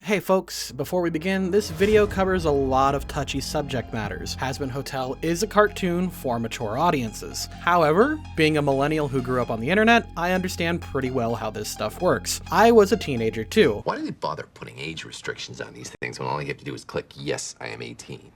Hey folks, before we begin, this video covers a lot of touchy subject matters. Hazbin Hotel is a cartoon for mature audiences. However, being a millennial who grew up on the internet, I understand pretty well how this stuff works. I was a teenager too. Why do they bother putting age restrictions on these things when all you have to do is click, yes, I am 18?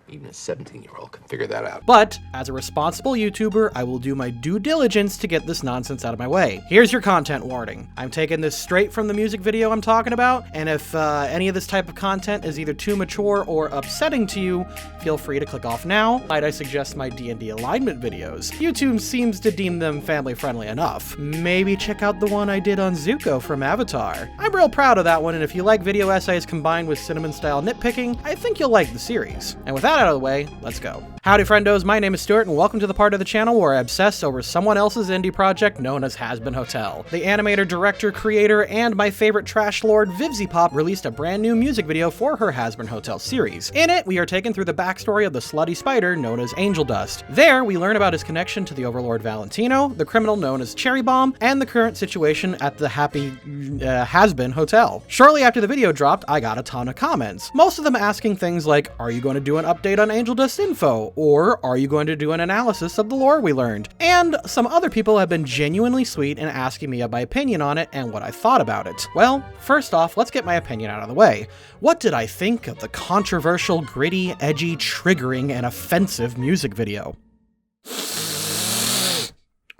Even a 17-year-old can figure that out. But, as a responsible YouTuber, I will do my due diligence to get this nonsense out of my way. Here's your content warning. I'm taking this straight from the music video I'm talking about, and if any of this type of content is either too mature or upsetting to you, feel free to click off now. I suggest my D&D alignment videos. YouTube seems to deem them family-friendly enough. Maybe check out the one I did on Zuko from Avatar. I'm real proud of that one, and if you like video essays combined with cinnamon-style nitpicking, I think you'll like the series. And with that out of the way, let's go. Howdy friendos, my name is Stuart and welcome to the part of the channel where I obsess over someone else's indie project known as Hazbin Hotel. The animator, director, creator, and my favorite trash lord, VivziePop, released a brand new music video for her Hazbin Hotel series. In it, we are taken through the backstory of the slutty spider known as Angel Dust. There, we learn about his connection to the overlord Valentino, the criminal known as Cherry Bomb, and the current situation at the happy Hazbin Hotel. Shortly after the video dropped, I got a ton of comments. Most of them asking things like, are you going to do an update on Angel Dust info? Or are you going to do an analysis of the lore we learned? And some other people have been genuinely sweet in asking me my opinion on it and what I thought about it. Well, first off, let's get my opinion out of the way. What did I think of the controversial, gritty, edgy, triggering, and offensive music video?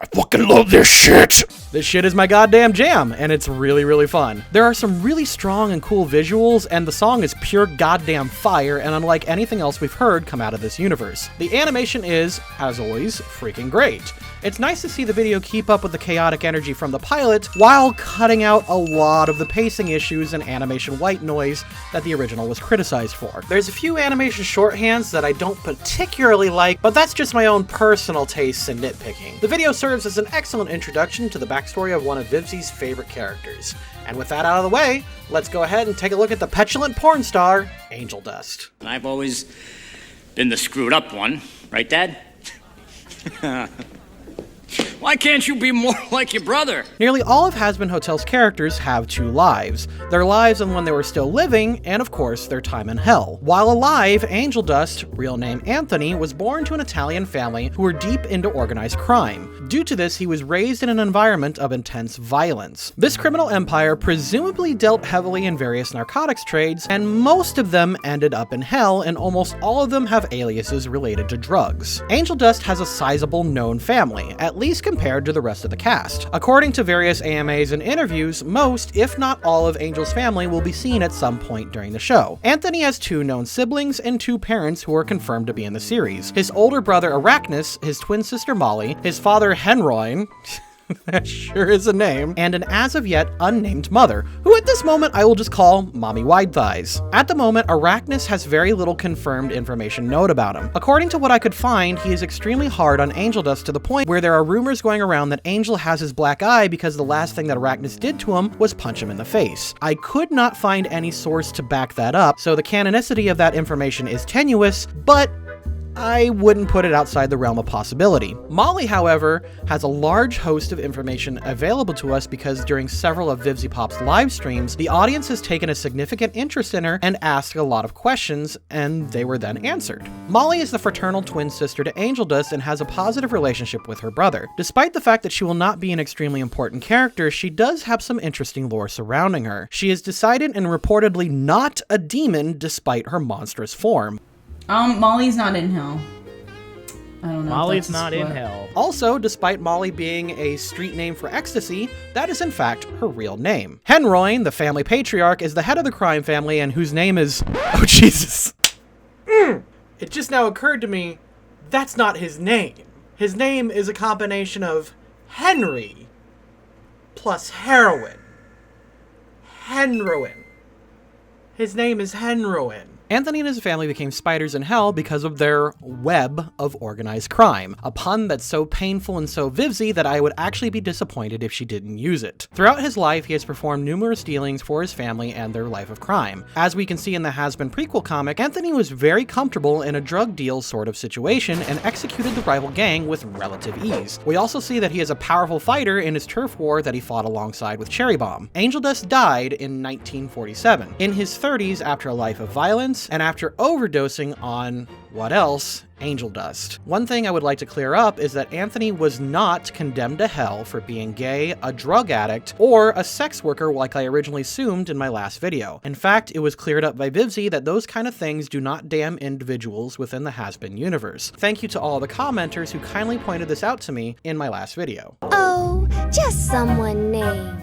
I fucking love this shit! This shit is my goddamn jam, and it's really, really fun. There are some really strong and cool visuals, and the song is pure goddamn fire, and unlike anything else we've heard come out of this universe. The animation is, as always, freaking great. It's nice to see the video keep up with the chaotic energy from the pilot, while cutting out a lot of the pacing issues and animation white noise that the original was criticized for. There's a few animation shorthands that I don't particularly like, but that's just my own personal tastes and nitpicking. The video serves as an excellent introduction to the backstory of one of Vivzie's favorite characters. And with that out of the way, let's go ahead and take a look at the petulant porn star, Angel Dust. I've always been the screwed up one, right, Dad? Why can't you be more like your brother? Nearly all of Hazbin Hotel's characters have two lives. Their lives and when they were still living, and of course, their time in hell. While alive, Angel Dust, real name Anthony, was born to an Italian family who were deep into organized crime. Due to this, he was raised in an environment of intense violence. This criminal empire presumably dealt heavily in various narcotics trades, and most of them ended up in hell, and almost all of them have aliases related to drugs. Angel Dust has a sizable known family, at least compared to the rest of the cast. According to various AMAs and interviews, most, if not all of Angel's family will be seen at some point during the show. Anthony has two known siblings and two parents who are confirmed to be in the series. His older brother Arachnus, his twin sister Molly, his father Henroin, that sure is a name, and an as-of-yet unnamed mother, who at this moment I will just call Mommy Wide Thighs. At the moment, Arachnus has very little confirmed information known about him. According to what I could find, he is extremely hard on Angel Dust to the point where there are rumors going around that Angel has his black eye because the last thing that Arachnus did to him was punch him in the face. I could not find any source to back that up, so the canonicity of that information is tenuous, but I wouldn't put it outside the realm of possibility. Molly, however, has a large host of information available to us because during several of VivziePop's live streams, the audience has taken a significant interest in her and asked a lot of questions, and they were then answered. Molly is the fraternal twin sister to Angel Dust and has a positive relationship with her brother. Despite the fact that she will not be an extremely important character, she does have some interesting lore surrounding her. She is decided and reportedly not a demon despite her monstrous form. Molly's not in hell. I don't know. Molly's not in hell. Also, despite Molly being a street name for ecstasy, that is in fact her real name. Henroin, the family patriarch, is the head of the crime family and whose name is... Oh, Jesus. It just now occurred to me, that's not his name. His name is a combination of Henry plus heroin. Henroin. His name is Henroin. Anthony and his family became spiders in hell because of their web of organized crime, a pun that's so painful and so vivsy that I would actually be disappointed if she didn't use it. Throughout his life, he has performed numerous dealings for his family and their life of crime. As we can see in the Hazbin prequel comic, Anthony was very comfortable in a drug deal sort of situation and executed the rival gang with relative ease. We also see that he is a powerful fighter in his turf war that he fought alongside with Cherry Bomb. Angel Dust died in 1947, in his 30s after a life of violence and after overdosing on, what else? Angel dust. One thing I would like to clear up is that Anthony was not condemned to hell for being gay, a drug addict, or a sex worker like I originally assumed in my last video. In fact, it was cleared up by Vivsy that those kind of things do not damn individuals within the Hazbin universe. Thank you to all the commenters who kindly pointed this out to me in my last video. Oh, just someone named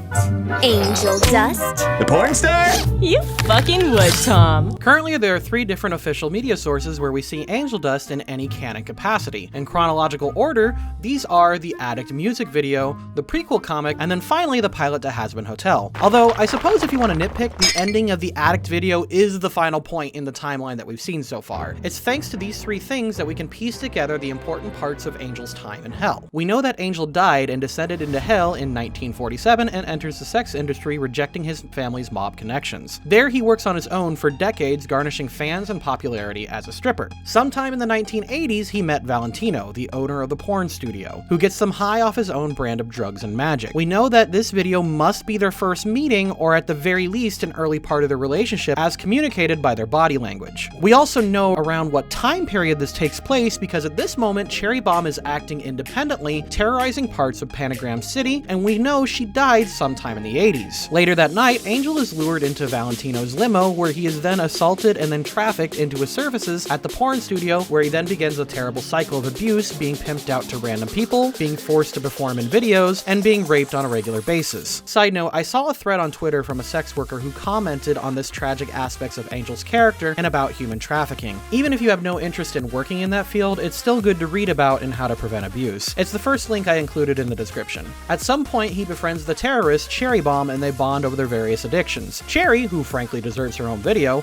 Angel Dust. The porn star? You fucking would, Tom. Currently, there are 3 different official media sources where we see Angel Dust in any canon capacity. In chronological order, these are the Addict music video, the prequel comic, and then finally the pilot to Hazbin Hotel. Although, I suppose if you want to nitpick, the ending of the Addict video is the final point in the timeline that we've seen so far. It's thanks to these 3 things that we can piece together the important parts of Angel's time in hell. We know that Angel died and descended into hell in 1947 and enters the sex industry, rejecting his family's mob connections. There he works on his own for decades, garnishing fans and popularity as a stripper. Sometime in the 1980s, he met Valentino, the owner of the porn studio, who gets them high off his own brand of drugs and magic. We know that this video must be their first meeting, or at the very least an early part of their relationship as communicated by their body language. We also know around what time period this takes place because at this moment Cherry Bomb is acting independently, terrorizing parts of Panagram City, and we know she died sometime in the 80s. Later that night, Angel is lured into Valentino's limo, where he is then assaulted and then trafficked into his services at the porn studio, where he then begins a terrible cycle of abuse, being pimped out to random people, being forced to perform in videos, and being raped on a regular basis. Side note, I saw a thread on Twitter from a sex worker who commented on this tragic aspects of Angel's character and about human trafficking. Even if you have no interest in working in that field, it's still good to read about and how to prevent abuse. It's the first link I included in the description. At some point, he befriends the terrorist Cherry Bomb and they bond over their various addictions. Cherry, who frankly deserves her own video,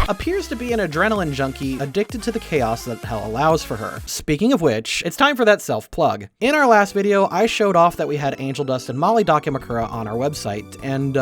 appears to be an adrenaline junkie addicted to the chaos that hell allows for her. Speaking of which, it's time for that self-plug. In our last video, I showed off that we had Angel Dust and Molly Dakimakura on our website, and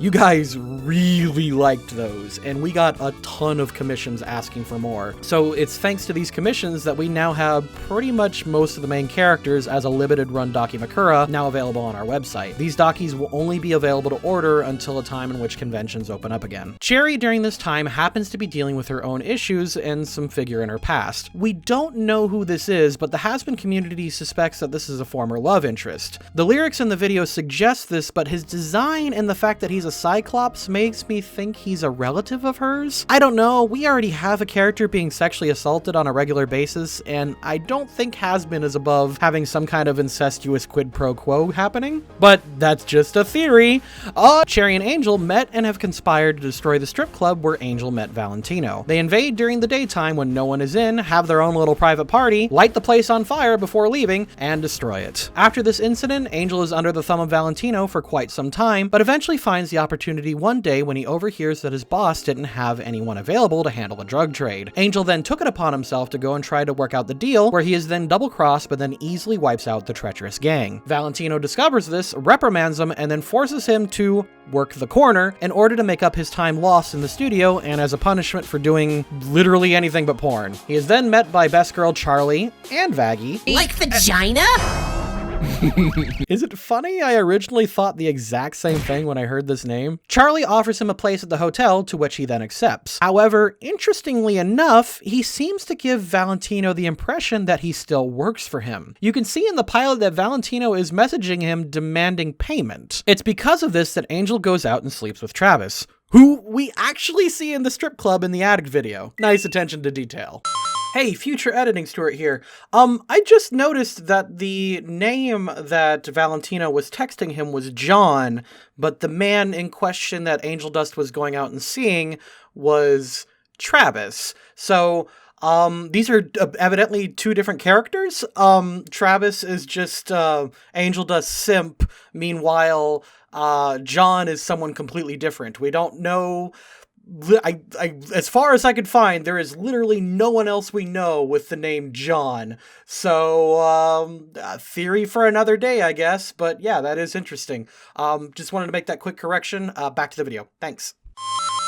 you guys really liked those, and we got a ton of commissions asking for more. So it's thanks to these commissions that we now have pretty much most of the main characters as a limited run Dakimakura now available on our website. These Dakis will only be available to order until a time in which conventions open up again. Cherry during this time happens to be dealing with her own issues and some figure in her past. We don't know who this is, but the Hazbin community suspects that this is a former love interest. The lyrics in the video suggest this, but his design and the fact that he's a Cyclops makes me think he's a relative of hers. I don't know, we already have a character being sexually assaulted on a regular basis, and I don't think Hazbin is above having some kind of incestuous quid pro quo happening. But that's just a theory. Cherry and Angel met and have conspired to destroy the strip club where Angel met Valentino. They invade during the daytime when no one is in, have their own little private party, light the place on fire before leaving, and destroy it. After this incident, Angel is under the thumb of Valentino for quite some time, but eventually finds the opportunity one day when he overhears that his boss didn't have anyone available to handle the drug trade. Angel then took it upon himself to go and try to work out the deal, where he is then double-crossed but then easily wipes out the treacherous gang. Valentino discovers this, reprimands him, and then forces him to work the corner in order to make up his time lost in the studio and as a punishment for doing literally anything but porn. He is then met by best girl Charlie and Vaggie. Like vagina? Is it funny? I originally thought the exact same thing when I heard this name. Charlie offers him a place at the hotel, to which he then accepts. However, interestingly enough, he seems to give Valentino the impression that he still works for him. You can see in the pilot that Valentino is messaging him demanding payment. It's because of this that Angel goes out and sleeps with Travis, who we actually see in the strip club in the Addict video. Nice attention to detail. Hey, future editing Stuart here. I just noticed that the name that Valentino was texting him was John, but the man in question that Angel Dust was going out and seeing was Travis. So, these are evidently 2 different characters. Travis is just, Angel Dust simp. Meanwhile, John is someone completely different. We don't know as far as I could find, there is literally no one else we know with the name John. So, theory for another day, I guess. But yeah, that is interesting. Just wanted to make that quick correction. Back to the video. Thanks.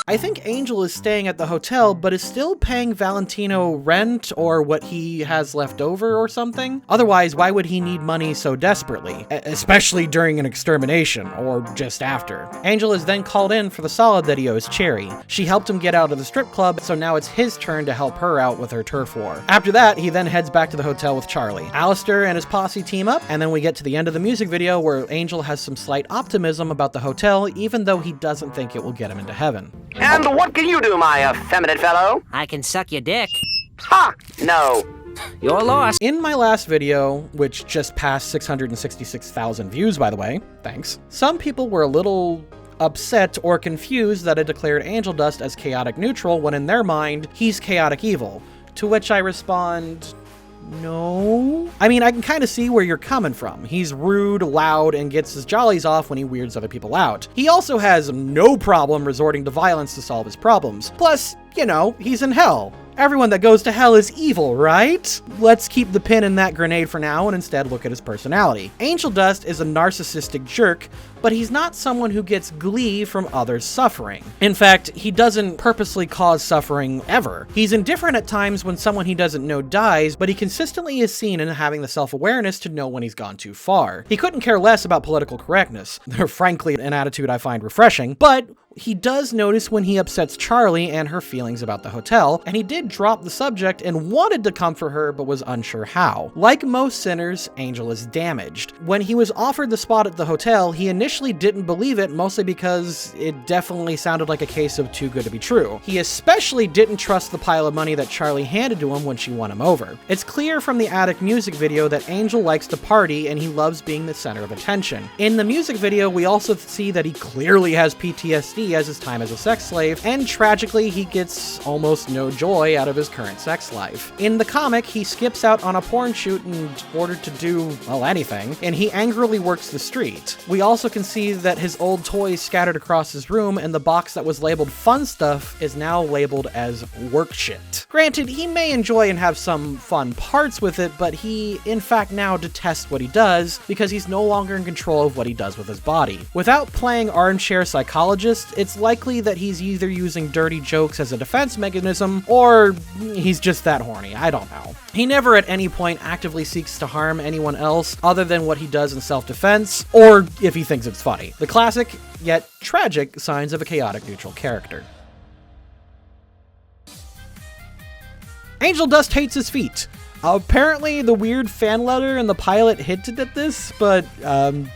I think Angel is staying at the hotel, but is still paying Valentino rent or what he has left over or something. Otherwise, why would he need money so desperately? Especially during an extermination, or just after. Angel is then called in for the solid that he owes Cherry. She helped him get out of the strip club, so now it's his turn to help her out with her turf war. After that, he then heads back to the hotel with Charlie. Alistair and his posse team up, and then we get to the end of the music video where Angel has some slight optimism about the hotel, even though he doesn't think it will get him into heaven. And what can you do, my effeminate fellow? I can suck your dick. Ha! No. You're lost. In my last video, which just passed 666,000 views, by the way, thanks, some people were a little upset or confused that I declared Angel Dust as chaotic neutral when in their mind, he's chaotic evil. To which I respond, no. I mean, I can kind of see where you're coming from. He's rude, loud, and gets his jollies off when he weirds other people out. He also has no problem resorting to violence to solve his problems. Plus, you know, he's in hell. Everyone that goes to hell is evil, right? Let's keep the pin in that grenade for now and instead look at his personality. Angel Dust is a narcissistic jerk, but he's not someone who gets glee from others' suffering. In fact, he doesn't purposely cause suffering ever. He's indifferent at times when someone he doesn't know dies, but he consistently is seen in having the self-awareness to know when he's gone too far. He couldn't care less about political correctness. Frankly, an attitude I find refreshing, but he does notice when he upsets Charlie and her feelings about the hotel, and he did drop the subject and wanted to comfort her but was unsure how. Like most sinners, Angel is damaged. When he was offered the spot at the hotel, he initially didn't believe it, mostly because it definitely sounded like a case of too good to be true. He especially didn't trust the pile of money that Charlie handed to him when she won him over. It's clear from the Attic music video that Angel likes to party and he loves being the center of attention. In the music video, we also see that he clearly has PTSD as his time as a sex slave, and tragically, he gets almost no joy out of his current sex life. In the comic, he skips out on a porn shoot in order to do, well, anything, and he angrily works the street. We also can see that his old toys scattered across his room, and the box that was labeled fun stuff is now labeled as work shit. Granted, he may enjoy and have some fun parts with it, but he, in fact, now detests what he does because he's no longer in control of what he does with his body. Without playing armchair psychologist, it's likely that he's either using dirty jokes as a defense mechanism, or he's just that horny, I don't know. He never at any point actively seeks to harm anyone else other than what he does in self-defense, or if he thinks it's funny. The classic, yet tragic, signs of a chaotic neutral character. Angel Dust hates his feet. Apparently, the weird fan letter in the pilot hinted at this, but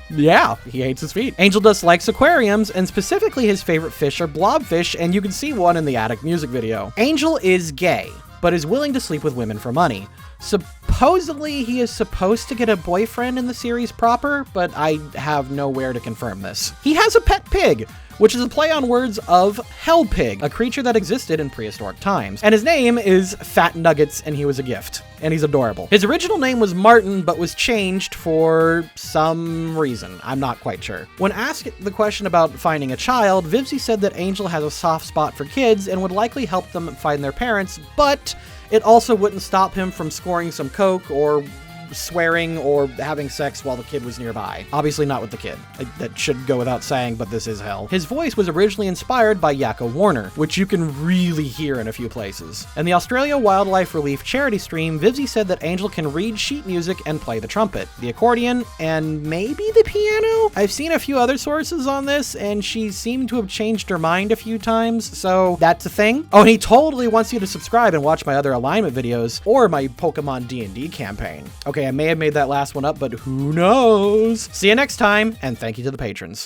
yeah, he hates his feet. Angel Dust likes aquariums, and specifically his favorite fish are blobfish, and you can see one in the Attic music video. Angel is gay, but is willing to sleep with women for money. Supposedly, he is supposed to get a boyfriend in the series proper, but I have nowhere to confirm this. He has a pet pig, which is a play on words of hell pig, a creature that existed in prehistoric times. And his name is Fat Nuggets, and he was a gift. And he's adorable. His original name was Martin, but was changed for some reason. I'm not quite sure. When asked the question about finding a child, Vivsy said that Angel has a soft spot for kids and would likely help them find their parents, but it also wouldn't stop him from scoring some coke or swearing or having sex while the kid was nearby. Obviously not with the kid. That should go without saying, but this is hell. His voice was originally inspired by Yakko Warner, which you can really hear in a few places. In the Australia Wildlife Relief charity stream, Vivsy said that Angel can read sheet music and play the trumpet, the accordion, and maybe the piano? I've seen a few other sources on this, and she seemed to have changed her mind a few times, so that's a thing. Oh, and he totally wants you to subscribe and watch my other alignment videos, or my Pokemon D&D campaign. Okay, I may have made that last one up, but who knows? See you next time, and thank you to the patrons.